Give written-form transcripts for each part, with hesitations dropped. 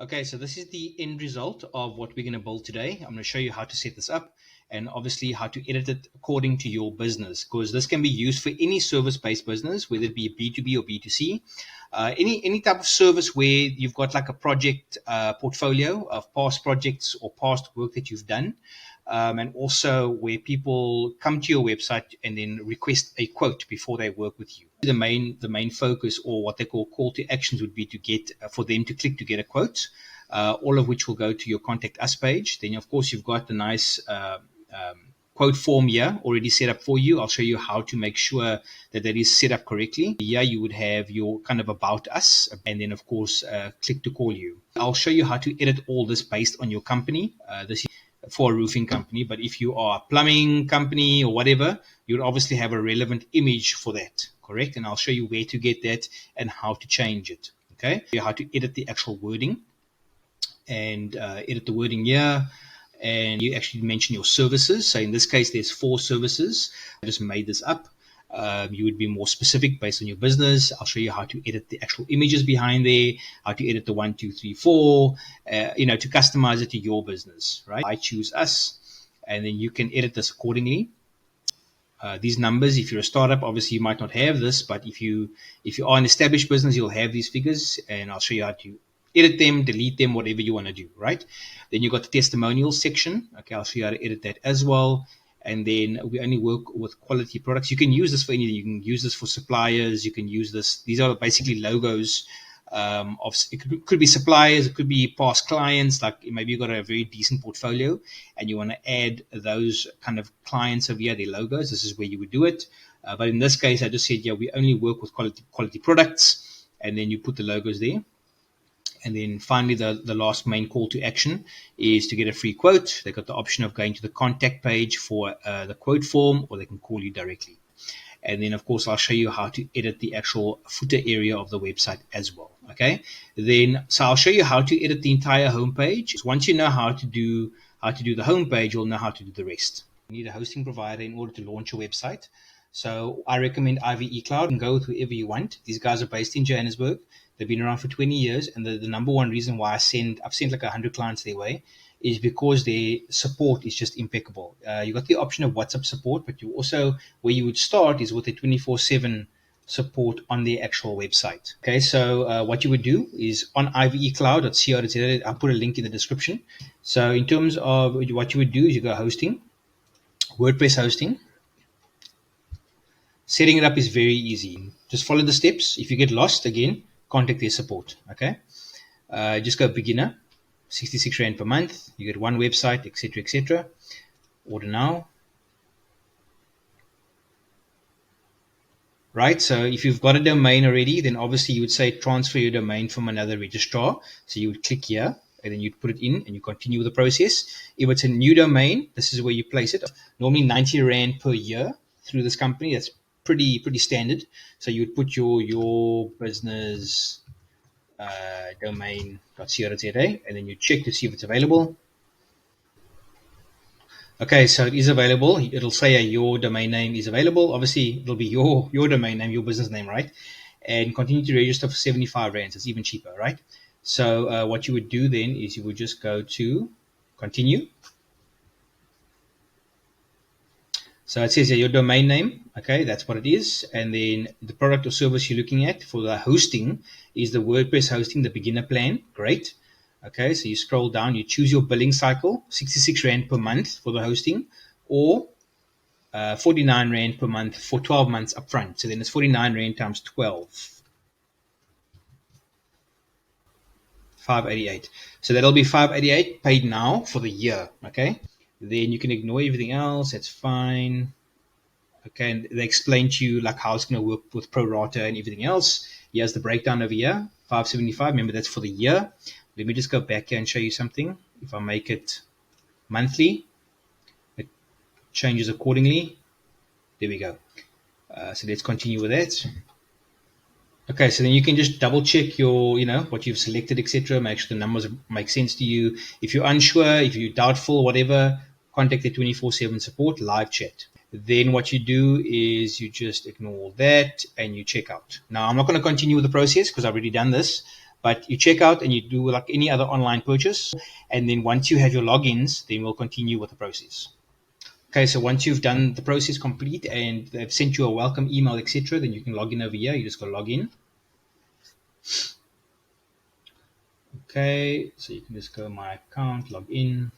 Okay, so this is the end result of what we're going to build today. I'm going to show you how to set this up and obviously how to edit it according to your business, because this can be used for any service-based business, whether it be B2B or B2C. Any type of service where you've got like a project portfolio of past projects or past work that you've done. And also where people come to your website and then request a quote before they work with you. The main focus, or what they call to actions, would be to get for them to click to get a quote, all of which will go to your contact us page. Then of course you've got the nice quote form here already set up for you. I'll show you how to make sure that that is set up correctly. Here you would have your kind of about us, and then of course click to call you. I'll show you how to edit all this based on your company. This is for a roofing company, but if you are a plumbing company or whatever, you'll obviously have a relevant image for that, correct? And I'll show you where to get that and how to change it. Okay, how to edit the actual wording and edit the wording here. And you actually mention your services. So in this case, there's 4 services. I just made this up. You would be more specific based on your business. I'll show you how to edit the actual images behind there, how to edit the 1, 2, 3, 4, to customize it to your business, right? I choose us, and then you can edit this accordingly. These numbers, if you're a startup, obviously you might not have this, but if you are an established business, you'll have these figures, and I'll show you how to edit them, delete them, whatever you want to do, right? Then you've got the testimonials section. Okay, I'll show you how to edit that as well. And then we only work with quality products. You can use this for anything. You can use this for suppliers. You can use this. These are basically logos of, it could be suppliers. It could be past clients. Like maybe you've got a very decent portfolio and you want to add those kind of clients over here, their logos. This is where you would do it. But in this case, I just said, yeah, we only work with quality products. And then you put the logos there. And then finally, the last main call to action is to get a free quote. They've got the option of going to the contact page for the quote form, or they can call you directly. And then, of course, I'll show you how to edit the actual footer area of the website as well. Okay. So I'll show you how to edit the entire homepage. Once you know how to do the homepage, you'll know how to do the rest. You need a hosting provider in order to launch your website. So I recommend IVE Cloud, and go with whoever you want. These guys are based in Johannesburg. They've been around for 20 years, and the number one reason why I've sent like 100 clients their way is because their support is just impeccable. You got the option of WhatsApp support, but you also, where you would start is with the 24/7 support on their actual website. Okay, so what you would do is on ivecloud.co.za, I'll put a link in the description. So in terms of what you would do is you go hosting, WordPress hosting. Setting it up is very easy. Just follow the steps. If you get lost, again, contact their support. Okay, just go beginner, 66 Rand per month. You get one website, etc., etc. Order now. Right, so if you've got a domain already, then obviously you would say transfer your domain from another registrar. So you would click here, and then you'd put it in, and you continue the process. If it's a new domain, this is where you place it. Normally 90 Rand per year through this company. That's pretty standard. So you would put your business domain.co.za, and then you check to see if it's available. Okay, so it is available. It'll say your domain name is available. Obviously, it'll be your domain name, your business name, right? And continue to register for 75 Rand. So it's even cheaper, right? So what you would do then is you would just go to continue. So it says here your domain name. Okay, that's what it is. And then the product or service you're looking at for the hosting is the WordPress hosting, the beginner plan. Great. Okay, so you scroll down, you choose your billing cycle, 66 Rand per month for the hosting, or 49 Rand per month for 12 months upfront. So then it's 49 Rand times 12. 588. So that'll be 588 paid now for the year. Okay, then you can ignore everything else. That's fine. Okay, and they explain to you like how it's going to work with pro rata and everything else. Here's the breakdown over here, 575. Remember, that's for the year. Let me just go back here and show you something. If I make it monthly, it changes accordingly. There we go. So let's continue with that. Okay, so then you can just double check your, what you've selected, etc. Make sure the numbers make sense to you. If you're unsure, if you're doubtful, whatever, contact the 24/7 support, live chat. Then what you do is you just ignore that and you check out. Now, I'm not going to continue with the process because I've already done this. But you check out and you do like any other online purchase. And then once you have your logins, then we'll continue with the process. Okay, so once you've done the process complete and they've sent you a welcome email, etc., then you can log in over here. You just go log in. Okay, so you can just go my account, log in.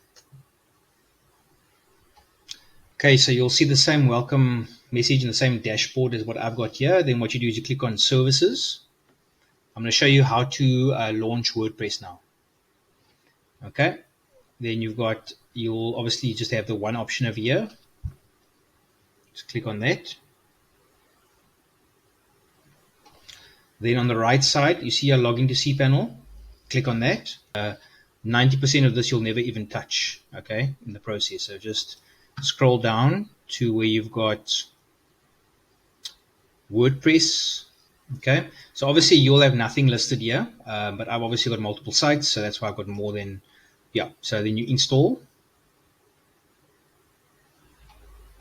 Okay, so you'll see the same welcome message and the same dashboard as what I've got here. Then what you do is you click on services. I'm going to show you how to launch WordPress now. Okay, then you'll obviously just have the one option over here. Just click on that. Then on the right side, you see a login to cPanel. Click on that. 90% of this you'll never even touch, okay, in the process. So just scroll down to where you've got WordPress. Okay, so obviously you'll have nothing listed here, but I've obviously got multiple sites, so that's why I've got more than, yeah. So then you install.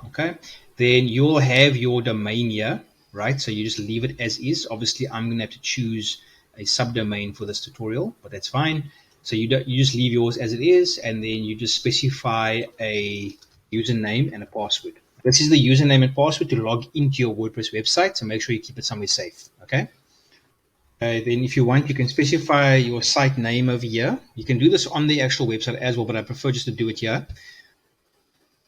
Okay, then you'll have your domain here, right? So you just leave it as is. Obviously, I'm going to have to choose a subdomain for this tutorial, but that's fine. So you just leave yours as it is, and then you just specify a username and a password. This is the username and password to log into your WordPress website, so make sure you keep it somewhere safe, okay? Then if you want, you can specify your site name over here. You can do this on the actual website as well, but I prefer just to do it here.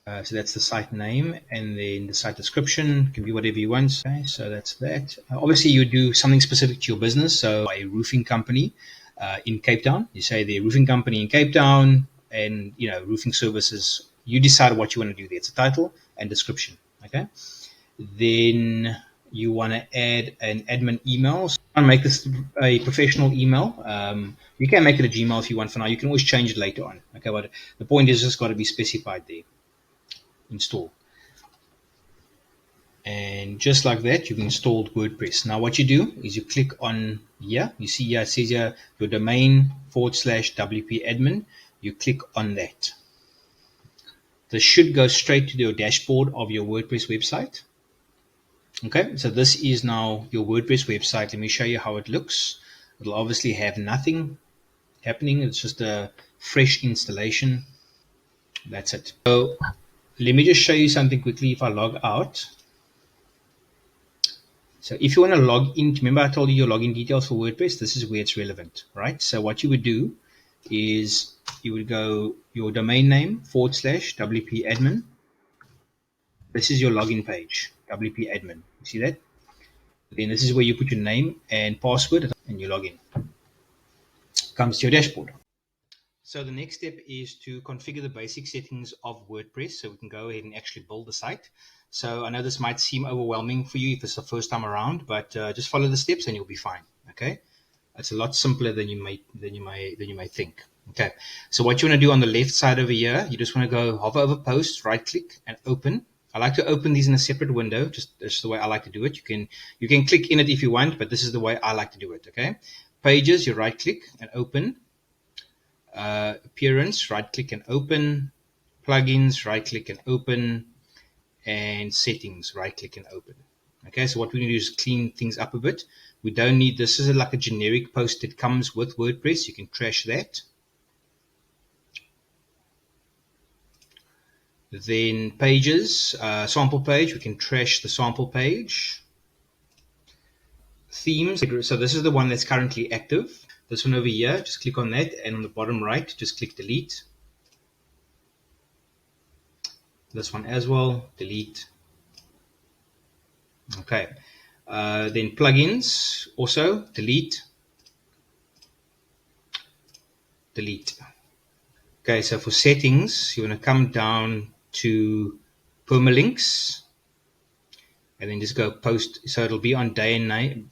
So that's the site name, and then the site description can be whatever you want. Okay, so that's that. Obviously, you do something specific to your business. So a roofing company in Cape Town, you say the roofing company in Cape Town, and roofing services. You decide what you want to do there. It's a title and description. Okay. Then you want to add an admin email. So you want to make this a professional email. You can make it a Gmail if you want for now. You can always change it later on. Okay, but the point is just got to be specified there. Install. And just like that, you've installed WordPress. Now what you do is you click on here. You see here it says here your domain /WP admin. You click on that. This should go straight to your dashboard of your WordPress website. Okay, so this is now your WordPress website. Let me show you how it looks. It'll obviously have nothing happening. It's just a fresh installation. That's it. So let me just show you something quickly. If I log out, so if you want to log in, remember I told you your login details for WordPress, this is where it's relevant, right? So what you would do is you would go your domain name /WP admin. This is your login page, WP admin. You see that? Then this is where you put your name and password and you log in. Comes to your dashboard. So the next step is to configure the basic settings of WordPress so we can go ahead and actually build the site. So I know this might seem overwhelming for you if it's the first time around, but just follow the steps and you'll be fine. Okay, it's a lot simpler than you may think. Okay, so what you want to do on the left side over here, you just want to go hover over post, right click and open. I like to open these in a separate window, just the way I like to do it. You can click in it if you want, but this is the way I like to do it. Okay, pages, you right click and open. Appearance, right click and open. Plugins, right click and open. And settings, right click and open. Okay, so what we're going to do is clean things up a bit. We don't need this. Is like a generic post that comes with WordPress. You can trash that. Then pages, sample page, we can trash the sample page. Themes, so this is the one that's currently active. This one over here, just click on that, and on the bottom right, just click delete. This one as well, delete. Okay, then plugins, also delete. Delete. Okay, so for settings, you want to come down to permalinks, and then just go post. So it'll be on day and name.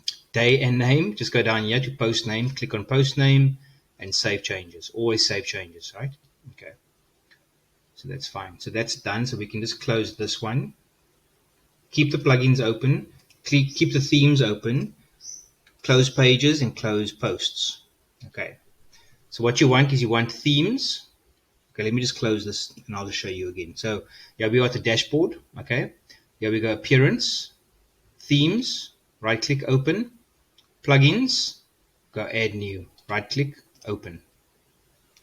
Just go down here to post name, click on post name, and save changes. Always save changes, right? Okay. So that's fine. So that's done. So we can just close this one. Keep the plugins open. Keep the themes open. Close pages and close posts. Okay. So what you want is you want themes. Okay, let me just close this and I'll just show you again. So here we are at the dashboard. Okay. Here we go, appearance, themes, right click open, plugins, go add new, right click, open.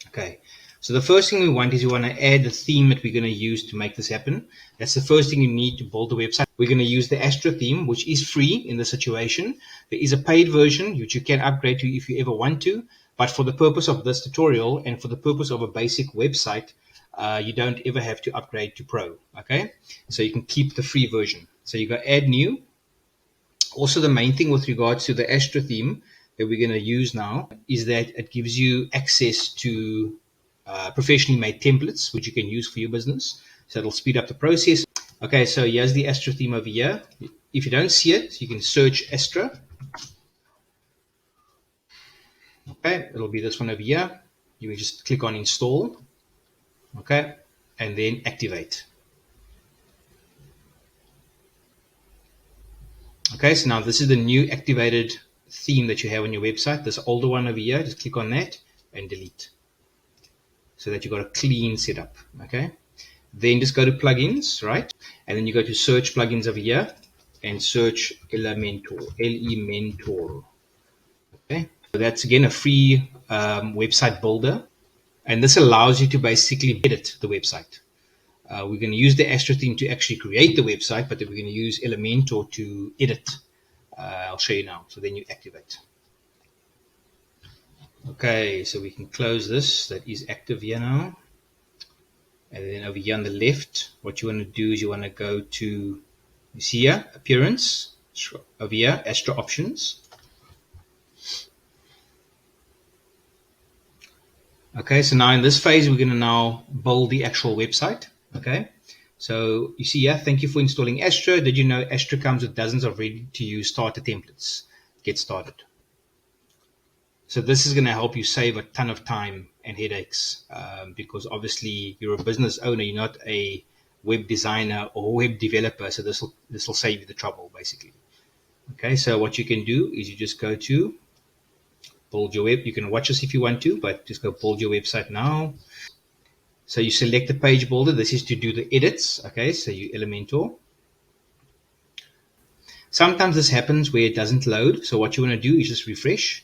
Okay, so the first thing we want is we want to add the theme that we're going to use to make this happen. That's the first thing you need to build the website. We're going to use the Astra theme, which is free in this situation. There is a paid version which you can upgrade to if you ever want to, but for the purpose of this tutorial and for the purpose of a basic website, you don't ever have to upgrade to Pro. Okay, so you can keep the free version. So you go add new. Also, the main thing with regards to the Astra theme that we're going to use now is that it gives you access to professionally made templates, which you can use for your business. So it'll speed up the process. Okay, so here's the Astra theme over here. If you don't see it, you can search Astra. Okay, it'll be this one over here. You will just click on install. Okay, and then activate. Okay, so now this is the new activated theme that you have on your website. This older one over here, just click on that and delete, so that you've got a clean setup. Okay, then just go to plugins, right? And then you go to search plugins over here and search Elementor, Elementor. Okay, so that's again a free website builder, and this allows you to basically edit the website. We're going to use the Astra theme to actually create the website, but then we're going to use Elementor to edit. I'll show you now. So then you activate. Okay, so we can close this. That is active here now. And then over here on the left, what you want to do is you want to go to, you see here, appearance, over here, Astra options. Okay, so now in this phase, we're going to now build the actual website. Okay, so you see here, thank you for installing Astra. Did you know Astra comes with dozens of ready-to-use starter templates? Get started. So this is going to help you save a ton of time and headaches because obviously you're a business owner, you're not a web designer or web developer. So this will save you the trouble basically. Okay, so what you can do is you just go to build your web. You can watch this if you want to, but just go build your website now. So you select the page builder. This is to do the edits. Okay, so you Elementor. Sometimes this happens where it doesn't load. So what you want to do is just refresh.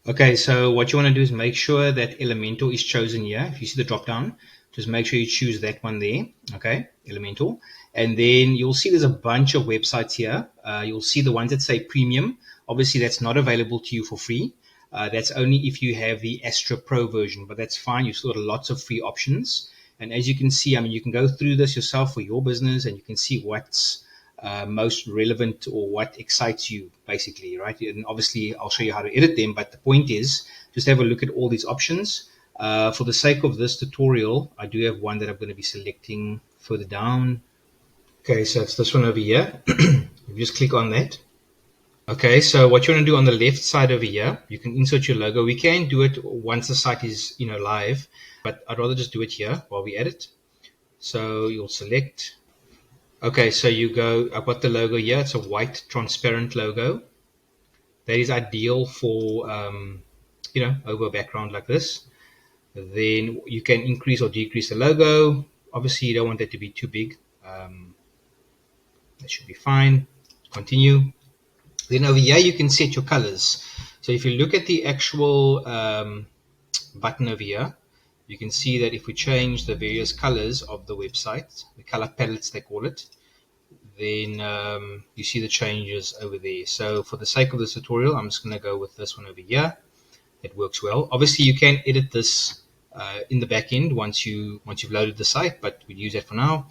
Okay, so what you want to do is make sure that Elementor is chosen here. If you see the drop down, just make sure you choose that one there. Okay, Elementor. And then you'll see there's a bunch of websites here. You'll see the ones that say premium. Obviously, that's not available to you for free. That's only if you have the Astra Pro version, but that's fine. You've still got lots of free options. And as you can see, I mean, you can go through this yourself for your business and you can see what's most relevant or what excites you, basically, right? And obviously, I'll show you how to edit them. But the point is, just have a look at all these options. For the sake of this tutorial, I do have one that I'm going to be selecting further down. Okay, so it's this one over here. You just click on that. Okay, so what you want to do on the left side over here, you can insert your logo. We can do it once the site is live, but I'd rather just do it here while we edit. So you'll select. Okay, so you go, I've got the logo here. It's a white transparent logo. That is ideal for, over a background like this. Then you can increase or decrease the logo. Obviously, you don't want that to be too big. That should be fine. Continue. Then over here, you can set your colors. So if you look at the actual button over here, you can see that if we change the various colors of the website, the color palettes they call it, then you see the changes over there. So for the sake of this tutorial, I'm just going to go with this one over here. It works well. Obviously, you can edit this in the back end once you've loaded the site, but we'll use that for now.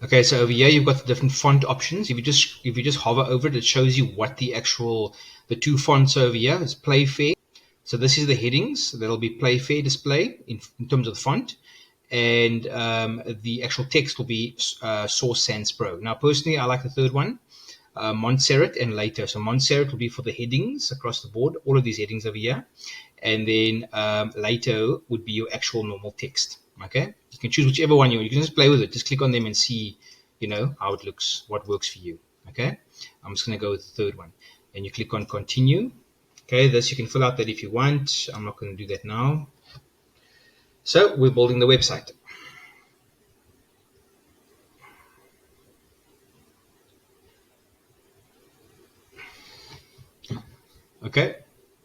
Okay, so over here you've got the different font options. If you just hover over it, it shows you what the two fonts over here is Playfair. So this is the headings. That'll be Playfair display in terms of the font, and the actual text will be Source Sans Pro. Now, personally, I like the third one, Montserrat and later. So Montserrat will be for the headings across the board, all of these headings over here, and then later would be your actual normal text. Okay, you can choose whichever one you can just play with it. Just click on them and see, how it looks, what works for you. Okay, I'm just going to go with the third one, and you click on continue. Okay, this you can fill out that if you want. I'm not going to do that now. So we're building the website. Okay,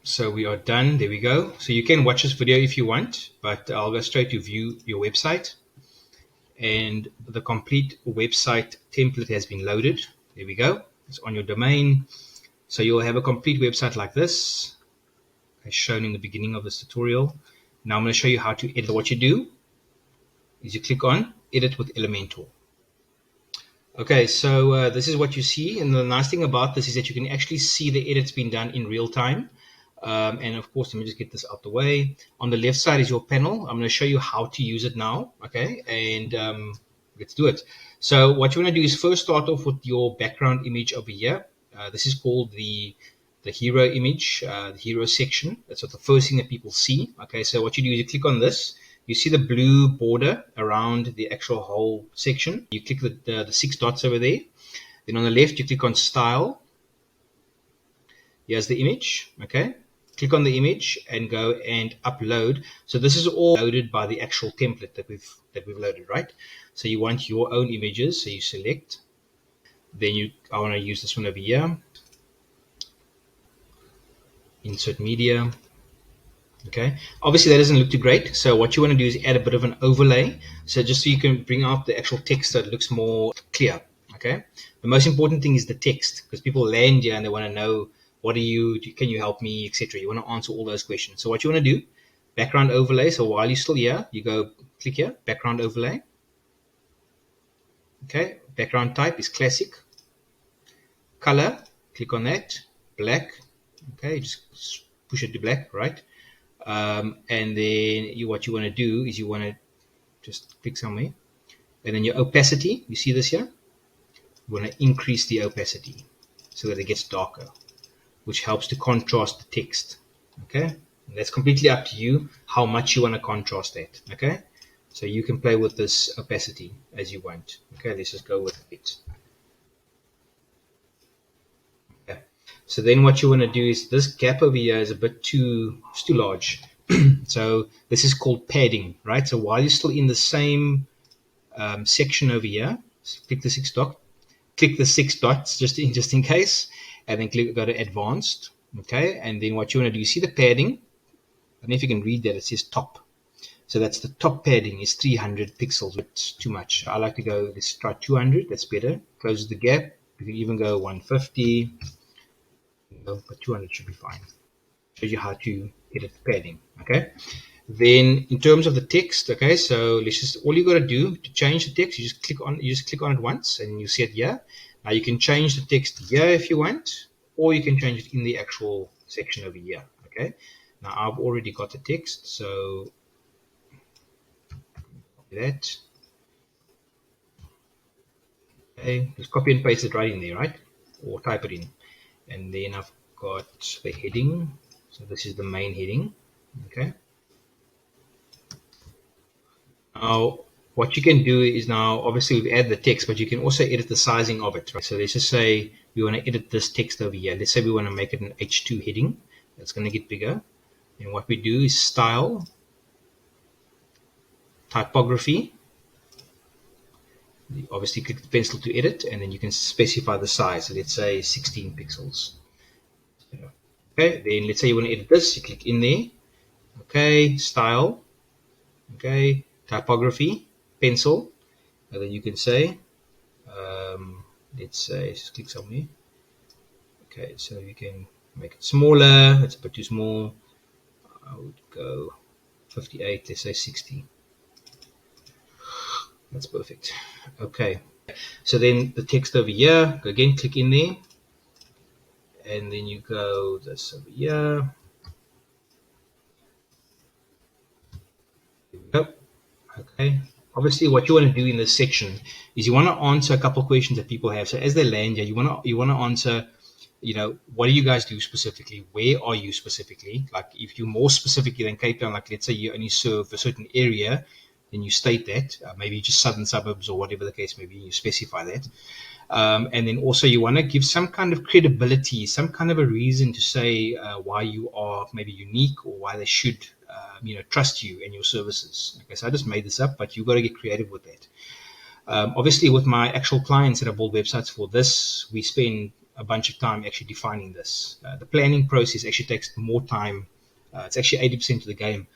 So we are done. There we go. So you can watch this video if you want, but I'll go straight to view your website. And the complete website template has been loaded. There we go. It's on your domain. So you'll have a complete website like this, as shown in the beginning of this tutorial. Now I'm going to show you how to edit. What you do is you click on Edit with Elementor. Okay, so this is what you see, and the nice thing about this is that you can actually see the edits being done in real time. And of course, let me just get this out the way. On the left side is your panel. I'm going to show you how to use it now. Okay, and let's do it. So what you want to do is first start off with your background image over here. This is called the hero image, the hero section. That's what the first thing that people see. Okay, so what you do is you click on this. You see the blue border around the actual whole section. You click the 6 dots over there. Then on the left, you click on Style. Here's the image. Okay. Click on the image and go and upload. So this is all loaded by the actual template that we've loaded, right? So you want your own images. So you select. Then I want to use this one over here. Insert media. Okay, obviously that doesn't look too great. So what you want to do is add a bit of an overlay. So just so you can bring out the actual text so it looks more clear. Okay, the most important thing is the text, because people land here and they want to know, what are you, can you help me, etc. You want to answer all those questions. So what you want to do, background overlay. So while you're still here, you go click here, background overlay. Okay, background type is classic. Color, click on that, black. Okay, just push it to black, right? And then what you want to do is you want to just click somewhere, and then your opacity, you see this here, you want to increase the opacity so that it gets darker, which helps to contrast the text. Okay, and that's completely up to you how much you want to contrast that. Okay, so you can play with this opacity as you want. Okay, let's just go with it. Okay. So then what you want to do is, this gap over here is a bit too large. So this is called padding, right? So while you're still in the same section over here, click the 6 dots just in case, and then go to advanced. Okay, and then what you want to do, you see the padding. I don't know if you can read that. It says top. So that's the top padding is 300 pixels. It's too much. I like to go, let's try 200. That's better. Closes the gap. You can even go 150. But 200 should be fine. Shows you how to edit the padding. Okay. Then in terms of the text, okay, so let's just, all you got to do to change the text, you just click on it once, and you see it here. Now you can change the text here if you want, or you can change it in the actual section over here. Okay. Now I've already got the text, so copy that. Okay, just copy and paste it right in there, right? Or type it in. And then I've got the heading. So this is the main heading. Okay. Now, what you can do is, now obviously we've added the text, but you can also edit the sizing of it. Right? So let's just say we want to edit this text over here. Let's say we want to make it an H2 heading. That's going to get bigger. And what we do is style, typography. You obviously click the pencil to edit, and then you can specify the size. So let's say 16 pixels. Okay, then let's say you want to edit this. You click in there. Okay, style. Okay, typography, pencil. And then you can say, let's say, just click somewhere. Okay, so you can make it smaller. That's a bit too small. I would go 58. Let's say 60. That's perfect. Okay, so then the text over here, go again, click in there, and then you go this over here. Okay, obviously what you want to do in this section is you want to answer a couple of questions that people have. So as they land here, you want to answer, what do you guys do specifically? Where are you specifically? Like if you're more specifically than Cape Town, like let's say you only serve a certain area, then you state that, maybe just southern suburbs or whatever the case may be, you specify that. And then also you want to give some kind of credibility, some kind of a reason to say why you are maybe unique, or why they should trust you and your services. Okay, so I just made this up, but you've got to get creative with that. Obviously with my actual clients that I build websites for, this we spend a bunch of time actually defining this. The planning process actually takes more time. It's actually 80% of the game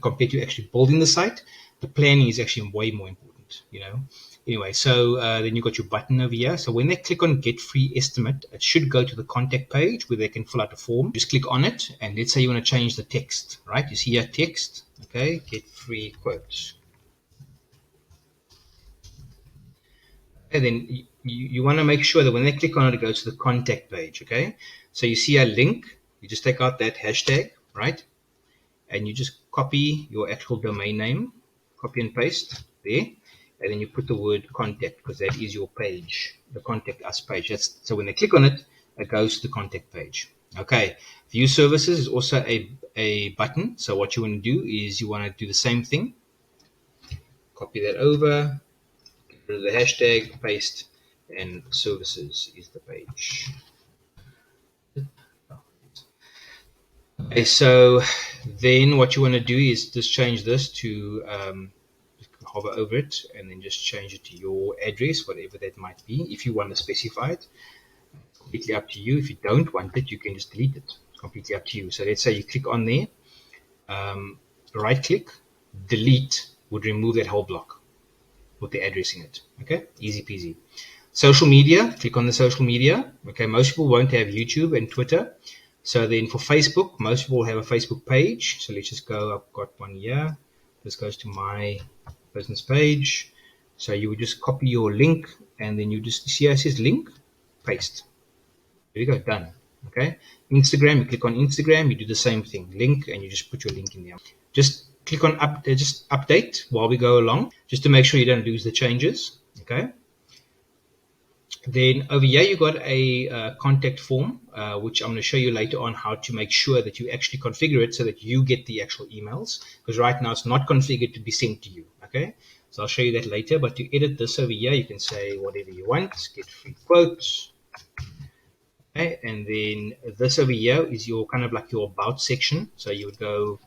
compared to actually building the site. The planning is actually way more important, you know. Anyway, so then you've got your button over here. So when they click on Get Free Estimate, it should go to the contact page where they can fill out a form. Just click on it, and let's say you want to change the text, right? You see here text, okay, get free quotes. And then you want to make sure that when they click on it, it goes to the contact page, okay? So you see a link, you just take out that hashtag, right? And you just copy your actual domain name, copy and paste there, and then you put the word contact, because that is your page, the contact us page. So when they click on it, it goes to the contact page. Okay, view services is also a button. So what you want to do is you want to do the same thing. Copy that over, get rid of the hashtag, paste, and services is the page. Okay, so then what you want to do is just change this to hover over it and then just change it to your address, whatever that might be. If you want to specify it, it's completely up to you. If you don't want it, you can just delete it. It's completely up to you. So let's say you click on there, right click, delete would remove that whole block with the address in it. Okay, easy peasy. Social media, click on the social media. Okay, most people won't have YouTube and Twitter. So then for Facebook, most people have a Facebook page. So let's just go, I've got one here. This goes to my business page. So you would just copy your link and then you just see how it says link, paste. There you go, done. Okay. Instagram, you click on Instagram, you do the same thing, link, and you just put your link in there. Just click on just update while we go along, just to make sure you don't lose the changes. Okay. Then over here you got a contact form, which I'm going to show you later on how to make sure that you actually configure it so that you get the actual emails, because right now it's not configured to be sent to you. Okay, so I'll show you that later. But to edit this over here, you can say whatever you want, get free quotes. Okay, and then this over here is your kind of like your about section. So you would go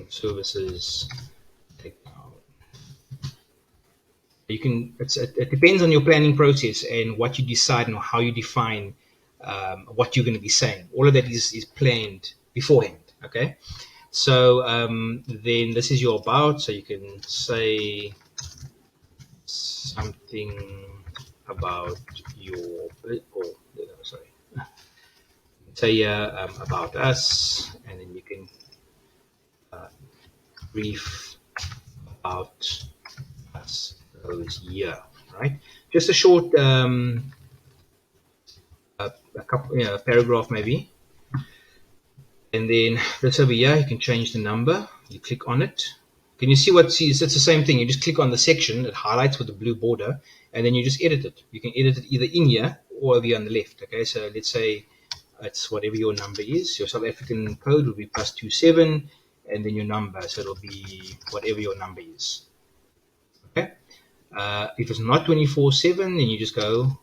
services. You can. It depends on your planning process and what you decide and how you define what you're going to be saying. All of that is planned beforehand. Okay, so then this is your about. So you can say something about your. Oh, sorry. Say about us, and then you can brief about us. Here, right? Just a short, a couple, paragraph maybe. And then this over here, you can change the number. You click on it. Can you see what sees? It's the same thing. You just click on the section. It highlights with the blue border, and then you just edit it. You can edit it either in here or over here on the left. Okay, so let's say it's whatever your number is. Your South African code will be +27, and then your number, so it'll be whatever your number is. Okay. If it's not 24/7, then you just go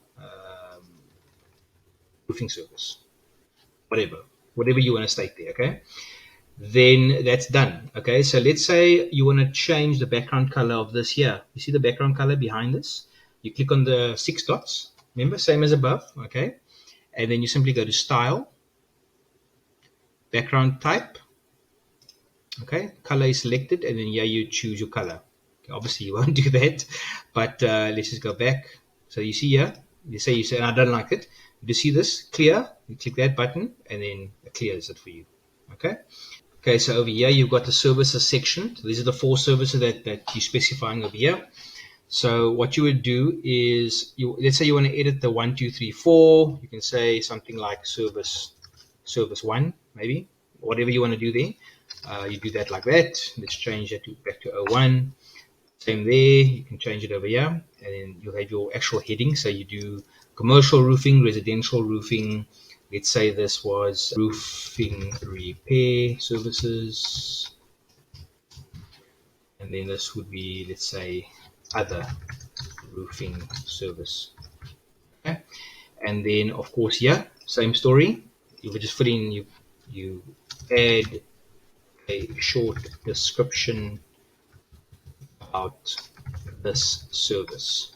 roofing service, whatever you want to state there. Okay, then that's done. Okay, so let's say you want to change the background color of this here. You see the background color behind this? You click on the 6 dots. Remember, same as above. Okay, and then you simply go to Style, Background Type. Okay, color is selected, and then here you choose your color. Obviously you won't do that, but let's just go back. So you see here, you say I don't like it. You see this clear, you click that button and then it clears it for you. Okay, so over here you've got the services section. So these are the 4 services that you're specifying over here. So what you would do is, let's say you want to edit the 1, 2, 3, 4. You can say something like service 1, maybe, whatever you want to do there. You do that like that. Let's change that back to 01. Same there, you can change it over here, and then you have your actual heading. So you do commercial roofing, residential roofing. Let's say this was roofing repair services, and then this would be, let's say, other roofing service. Okay, and then of course here, same story. You would just fill in, you add a short description about this service.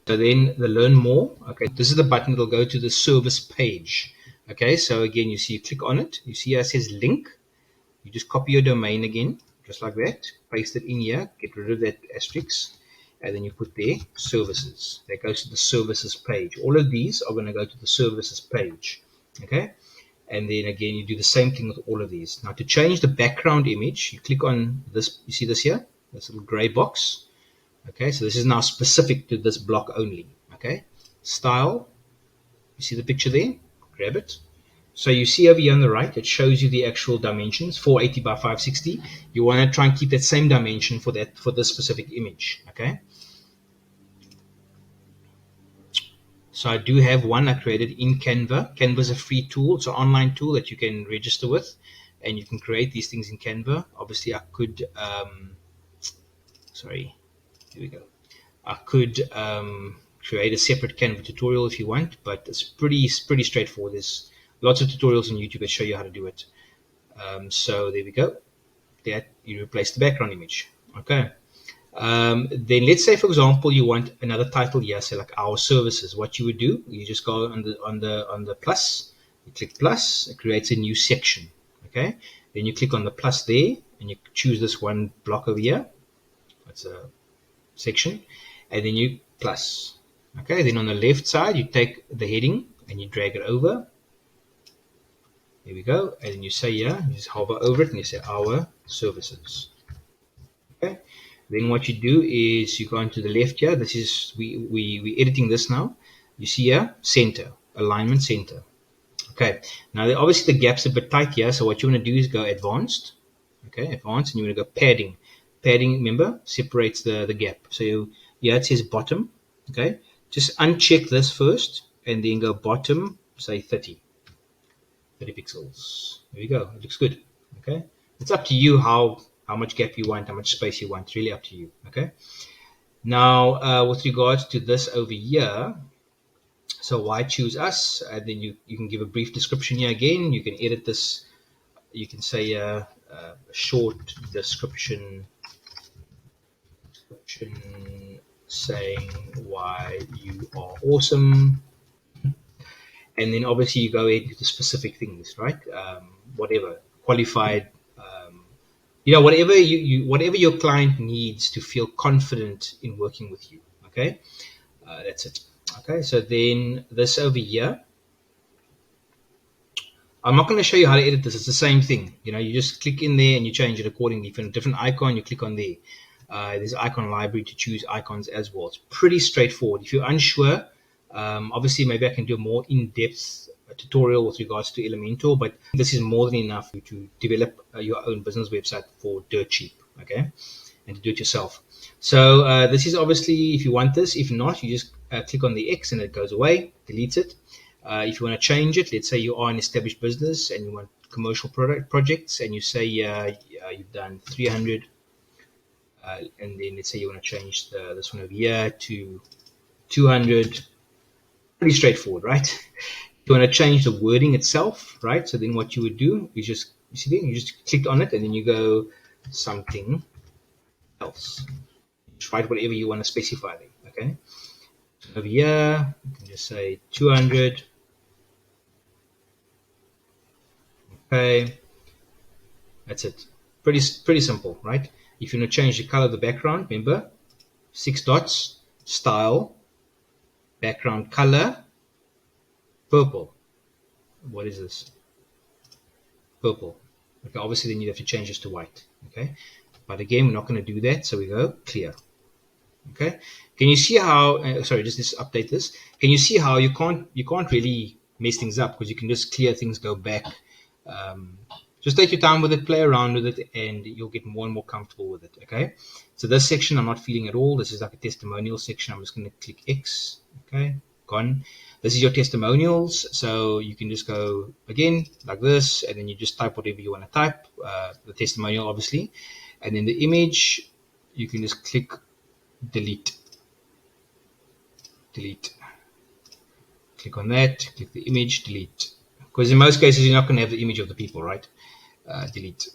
So then the learn more, okay, this is the button that will go to the service page. Okay, so again, you see, you click on it, you see it says link. You just copy your domain again, just like that, paste it in here, get rid of that asterisk, and then you put there services. That goes to the services page. All of these are going to go to the services page. Okay, and then again, you do the same thing with all of these. Now, to change the background image, you click on this, you see this here, this little gray box. Okay, so this is now specific to this block only. Okay, style, you see the picture there, grab it. So you see over here on the right, it shows you the actual dimensions, 480 by 560. You want to try and keep that same dimension for this specific image. Okay, so I do have one I created in Canva. Canva is a free tool. It's an online tool that you can register with, and you can create these things in Canva. Obviously, I could, sorry, here we go. I could create a separate Canva tutorial if you want, but it's pretty straightforward. There's lots of tutorials on YouTube that show you how to do it. So there we go. That you replace the background image. Okay. Then let's say, for example, you want another title here, say like our services. What you would do, you just go on the plus, you click plus, it creates a new section. Okay. Then you click on the plus there, and you choose this one block over here. That's a section, and then you plus. Okay. Then on the left side, you take the heading and you drag it over. There we go. And then you say here, you just hover over it and you say our services. Okay. Then what you do is you go into the left here. This is, we're editing this now. You see here, center, alignment center. Okay. Now, obviously the gap's a bit tight here. So what you want to do is go advanced. Okay. Advanced. And you want to go padding. Padding, remember, separates the gap. So here it says bottom. Okay. Just uncheck this first and then go bottom, say 30 pixels. There you go. It looks good. Okay. It's up to you how much gap you want, how much space you want. It's really up to you. Okay. Now, with regards to this over here, so why choose us? And then you can give a brief description here again. You can edit this. You can say a short description saying why you are awesome. And then obviously you go into the specific things, right? Whatever, qualified, whatever whatever your client needs to feel confident in working with you. Okay, that's it. Okay, so then this over here, I'm not going to show you how to edit this. It's the same thing. You just click in there and you change it accordingly. If you have a different icon, you click on there. There's icon library to choose icons as well. It's pretty straightforward. If you're unsure, obviously maybe I can do a more in-depth tutorial with regards to Elementor, but this is more than enough to develop your own business website for dirt cheap, okay, and to do it yourself. So this is obviously if you want this. If not, you just click on the X and it goes away, deletes it. If you want to change it, let's say you are an established business and you want commercial projects, and you say you've done 300, and then let's say you want to change this one over here to 200. Pretty straightforward, right? You want to change the wording itself, right? So then what you would do is you just click on it and then you go something else. Just write whatever you want to specify there, okay? So over here, you can just say 200. Okay, that's it. Pretty simple, right? If you want to change the color of the background, remember, 6 dots, style, background color, purple. What is this? Purple. Okay, obviously then you have to change this to white. Okay, but again, we're not going to do that, so we go clear. Okay, can you see how? Sorry, just update this. Can you see how you can't really mess things up because you can just clear things, go back. Just take your time with it, play around with it, and you'll get more and more comfortable with it. Okay, so this section I'm not feeling at all. This is like a testimonial section. I'm just going to click X. Okay, gone. This is your testimonials, so you can just go again like this, and then you just type whatever you want to type, the testimonial obviously, and then the image, you can just click delete. Click on that, click the image, delete. Because in most cases, you're not going to have the image of the people, right? Delete.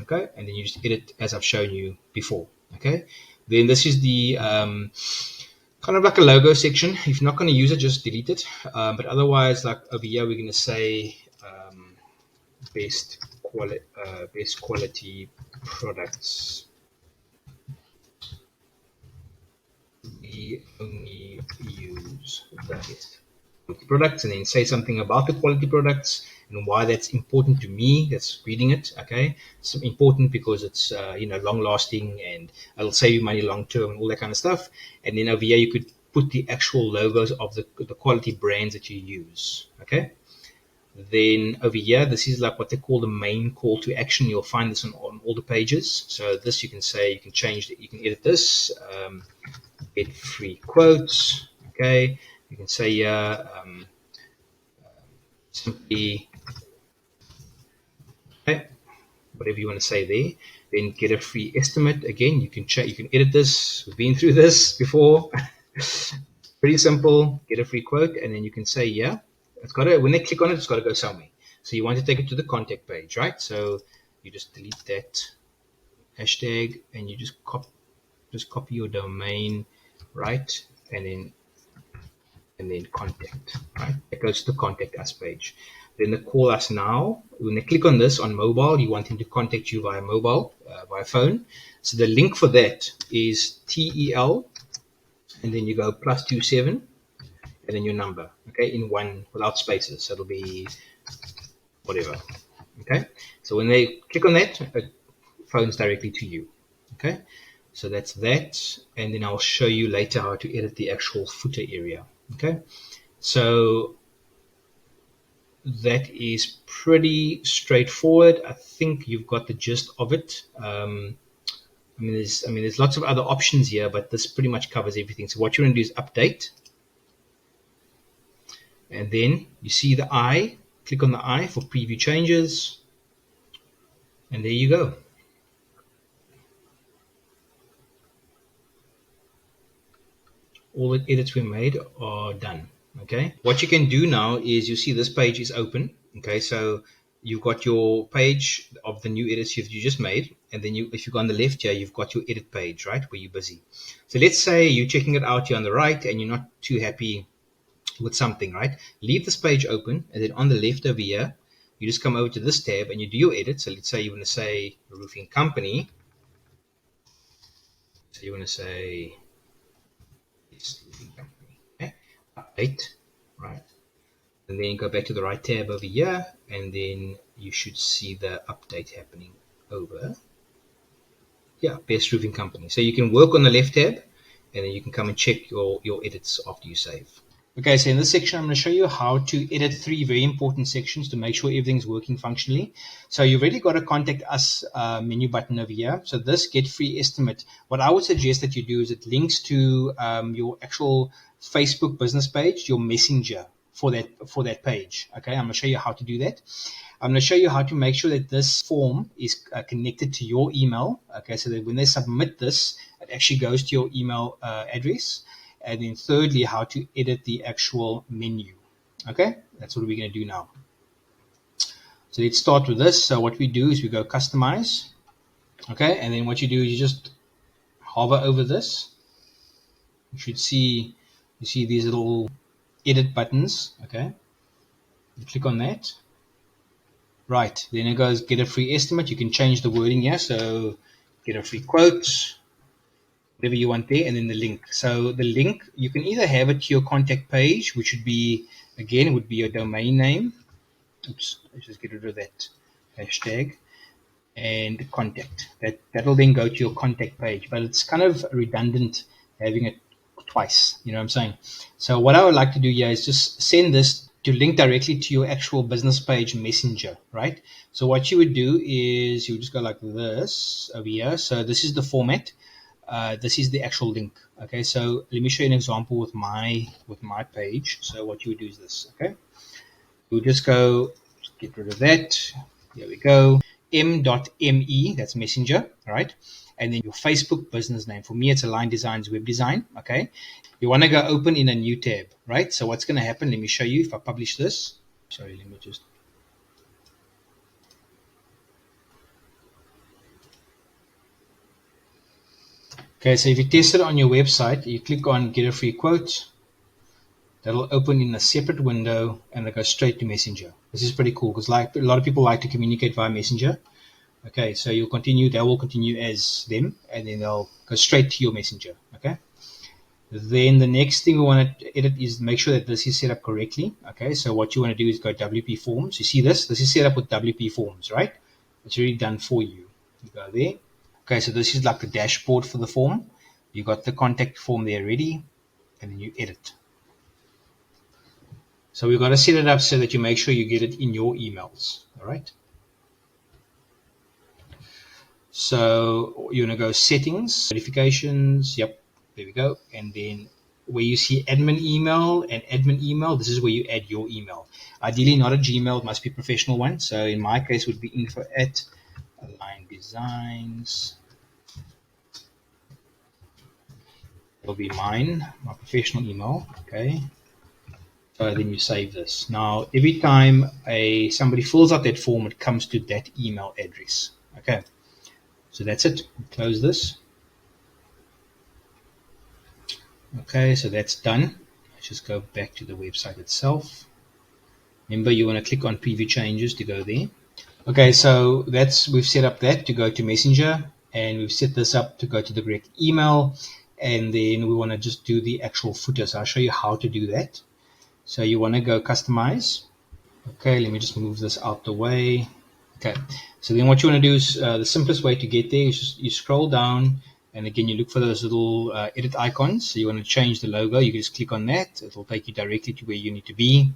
Okay, and then you just edit as I've shown you before. Okay, then this is the kind of like a logo section. If you're not going to use it, just delete it. But otherwise, like over here, we're going to say best quality products. We only use the best quality products, and then say something about the quality products and why that's important to me that's reading it. Okay, it's important because it's long lasting and it'll save you money long term and all that kind of stuff. And then over here you could put the actual logos of the quality brands that you use. Okay, then over here, this is like what they call the main call to action. You'll find this on all the pages. So this you can say, you can change it, you can edit this, get free quotes. Okay, you can say simply, okay, whatever you want to say there. Then get a free estimate. Again, you can you can edit this. We've been through this before. Pretty simple. Get a free quote, and then you can say, yeah, it's got to, when they click on it, it's got to go somewhere. So you want to take it to the contact page, right? So you just delete that hashtag and you just copy your domain, right? And then contact, right? It goes to the contact us page. Then the call us now. When they click on this on mobile, you want them to contact you via mobile, via phone. So the link for that is TEL, and then you go +27, and then your number, okay, in one without spaces. So it'll be whatever, okay. So when they click on that, it phones directly to you, okay. So that's that, and then I'll show you later how to edit the actual footer area, okay. So that is pretty straightforward. I think you've got the gist of it. There's lots of other options here, but this pretty much covers everything. So what you're going to do is update, and then you see the eye. Click on the eye for preview changes, and there you go. All the edits we made are done. Okay, what you can do now is you see this page is open. Okay, so you've got your page of the new edits you just made, and then if you go on the left here, you've got your edit page, right, where you're busy. So let's say you're checking it out here on the right and you're not too happy with something, right? Leave this page open, and then on the left over here, you just come over to this tab and you do your edit. So let's say you want to say roofing company. So you want to say roofing company. Okay, update, right? And then go back to the right tab over here, and then you should see the update happening over. Yeah, best roofing company. So you can work on the left tab, and then you can come and check your edits after you save. Okay, so in this section, I'm going to show you how to edit 3 very important sections to make sure everything's working functionally. So you've already got a contact us menu button over here. So this get free estimate, what I would suggest that you do is it links to your actual Facebook business page, your messenger for that page. Okay, I'm going to show you how to do that. I'm going to show you how to make sure that this form is connected to your email. Okay, so that when they submit this, it actually goes to your email address. And then thirdly, how to edit the actual menu. Okay, that's what we're going to do now. So let's start with this. So what we do is we go customize. Okay, and then what you do is you just hover over this. You should see, you see these little edit buttons. Okay, you click on that. Right, then it goes get a free estimate. You can change the wording here. So get a free quote, whatever you want there, and then the link. So the link, you can either have it to your contact page, which would be, again, would be your domain name. Oops, let's just get rid of that hashtag and contact. That'll then go to your contact page, but it's kind of redundant having it twice. You know what I'm saying? So what I would like to do here is just send this to link directly to your actual business page messenger, right? So what you would do is you just go like this over here. So this is the format. This is the actual link. Okay, so let me show you an example with my page. So what you would do is this. Okay, you just go get rid of that. There we go. M.me, that's messenger, right? And then your Facebook business name. For me, it's Align Designs Web Design. Okay, you want to go open in a new tab, right? So what's going to happen? Let me show you. If I publish this, sorry, let me just. Okay, so if you test it on your website, you click on get a free quote. That'll open in a separate window and it'll go straight to Messenger. This is pretty cool because like a lot of people like to communicate via Messenger. Okay, so you'll continue, they will continue as them and then they'll go straight to your Messenger. Okay. Then the next thing we want to edit is make sure that this is set up correctly. Okay, so what you want to do is go WP Forms. You see this? This is set up with WP Forms, right? It's already done for you. You go there. Okay, so this is like the dashboard for the form. You got the contact form there ready, and then you edit. So we've got to set it up so that you make sure you get it in your emails. All right. So you're going to go settings, notifications. Yep, there we go. And then where you see admin email and admin email, this is where you add your email. Ideally, not a Gmail, it must be a professional one. So in my case, it would be info@Align Designs. It'll be mine, my professional email. Okay. So then you save this. Now, every time somebody fills out that form, it comes to that email address. Okay. So that's it. Close this. Okay, so that's done. Let's just go back to the website itself. Remember, you want to click on preview changes to go there. Okay, so we've set up that to go to Messenger, and we've set this up to go to the correct email, and then we want to just do the actual footer. So I'll show you how to do that. So you want to go customize. Okay, let me just move this out the way. Okay, so then what you want to do is the simplest way to get there is just you scroll down, and again you look for those little edit icons. So you want to change the logo, you can just click on that. It'll take you directly to where you need to be.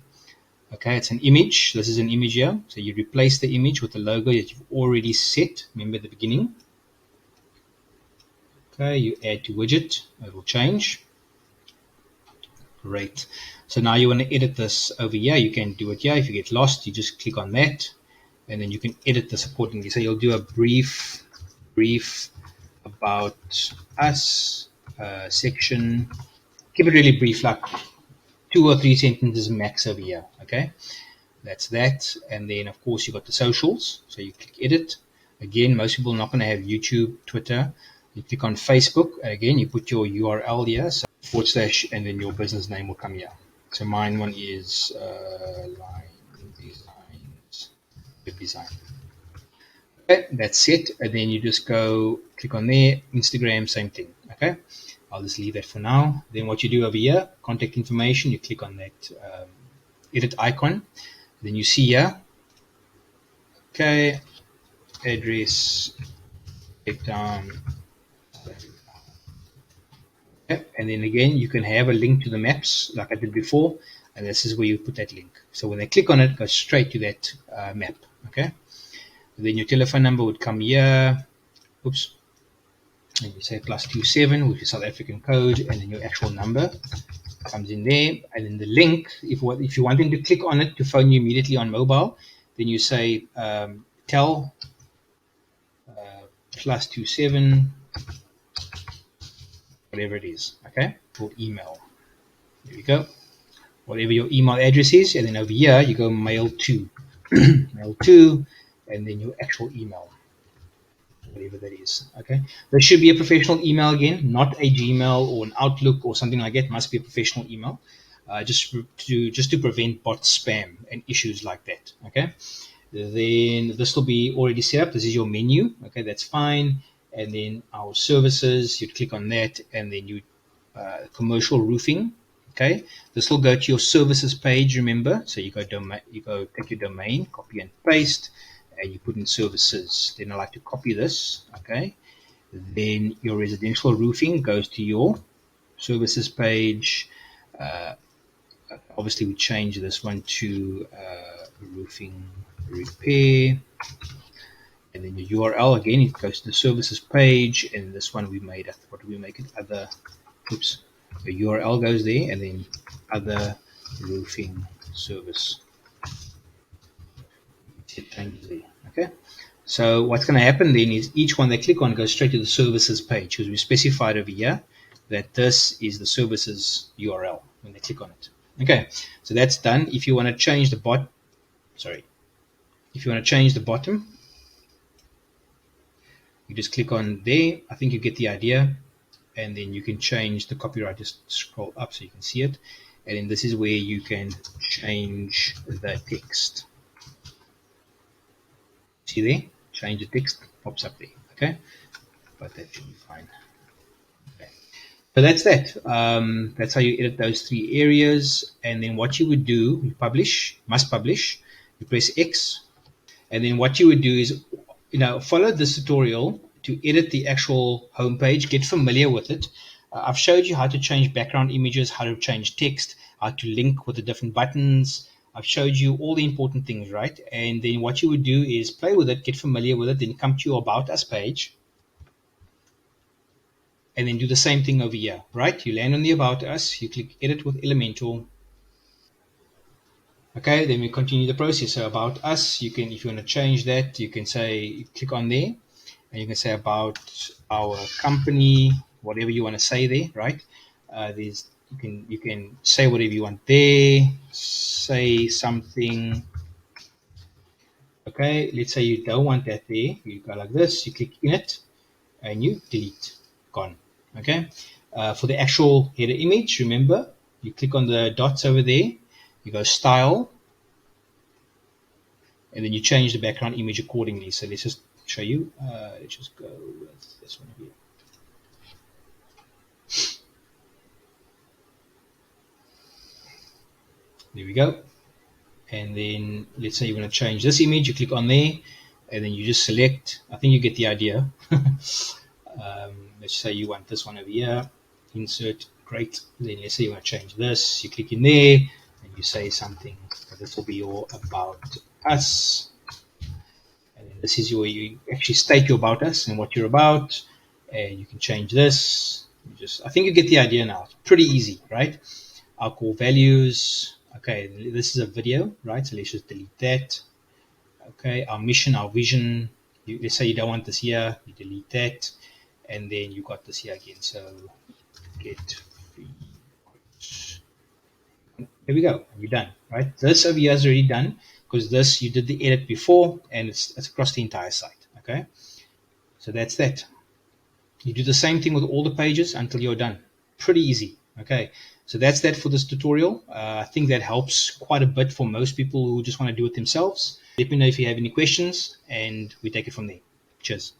Okay, it's an image. This is an image here. So you replace the image with the logo that you've already set. Remember at the beginning. Okay, you add to widget. It will change. Great. So now you want to edit this over here. You can do it here. If you get lost, you just click on that, and then you can edit this accordingly. So you'll do a brief about us section. Keep it really brief, like 2 or 3 sentences max over here. Okay, that's that. And then of course you got the socials. So you click edit. Again, most people are not going to have YouTube, Twitter. You click on Facebook. And again, you put your URL here. So / and then your business name will come here. So mine one is Line Designs, Web Design. Okay, that's it. And then you just go click on there. Instagram, same thing. Okay, I'll just leave that for now. Then what you do over here, contact information, you click on that edit icon. Then you see here, okay, address, breakdown. Okay. And then again, you can have a link to the maps like I did before, and this is where you put that link. So when they click on it, it goes straight to that map. Okay. And then your telephone number would come here. Oops. And you say +27, which is South African code, and then your actual number comes in there. And then the link, if you want them to click on it to phone you immediately on mobile, then you say tell +27, whatever it is, okay, or email. There we go. Whatever your email address is, and then over here you go mail to, mail to, and then your actual email, whatever that is. Okay, there should be a professional email again, not a Gmail or an Outlook or something like that. It must be a professional email, just to prevent bot spam and issues like that. Okay, then this will be already set up. This is your menu. Okay, that's fine. And then our services, you'd click on that, and then you commercial roofing. Okay, this will go to your services page. Remember, so you go take your domain, copy and paste, and you put in services. Then I like to copy this. Okay, then your residential roofing goes to your services page. Obviously, we change this one to roofing repair. And then your URL, again, it goes to the services page, and this one we made, what do we make it? Other, oops, the URL goes there, and then other roofing service. Okay, so what's going to happen then is each one they click on goes straight to the services page, because we specified over here that this is the services URL when they click on it. Okay, so that's done. If you want to change the bottom, you just click on there. I think you get the idea. and then you can change the copyright. Just scroll up so you can see it, and then this is where you can change the text. See there? Change the text, pops up there. Okay, but that should be fine. Okay. So that's that. That's how you edit those three areas. And then what you would do, you publish, must publish. You press X, and then what you would do is, follow this tutorial to edit the actual homepage. Get familiar with it. I've showed you how to change background images, how to change text, how to link with the different buttons. I've showed you all the important things, right? And then what you would do is play with it, get familiar with it, then come to your About Us page, and then do the same thing over here, right? You land on the About Us, you click Edit with Elementor. Okay, then we continue the process. So About Us, you can, if you want to change that, you can say, click on there, and you can say about our company, whatever you want to say there, right? There's you can say whatever you want there. Say something. Okay, let's say you don't want that there. You go like this. You click in it, and you delete. Gone. Okay. For the actual header image, remember, you click on the dots over there. You go Style, and then you change the background image accordingly. So let's just show you. Let's just go with this one here. There we go. And then let's say you want to change this image. You click on there, and then you just select. I think you get the idea. Let's say you want this one over here. Insert. Great. Then let's say you want to change this. You click in there, and you say something. This will be your About Us. And then this is where you actually state your About Us and what you're about. And you can change this. I think you get the idea now. It's pretty easy, right? Our core values. Okay, this is a video, right? So let's just delete that. Okay, our mission, our vision. Let's say you don't want this here. You delete that. And then you got this here again. So get free. Here we go. You're done, right? This over here is already done because this you did the edit before, and it's across the entire site. Okay, so that's that. You do the same thing with all the pages until you're done. Pretty easy. Okay, so that's that for this tutorial. I think that helps quite a bit for most people who just want to do it themselves. Let me know if you have any questions, and we take it from there. Cheers.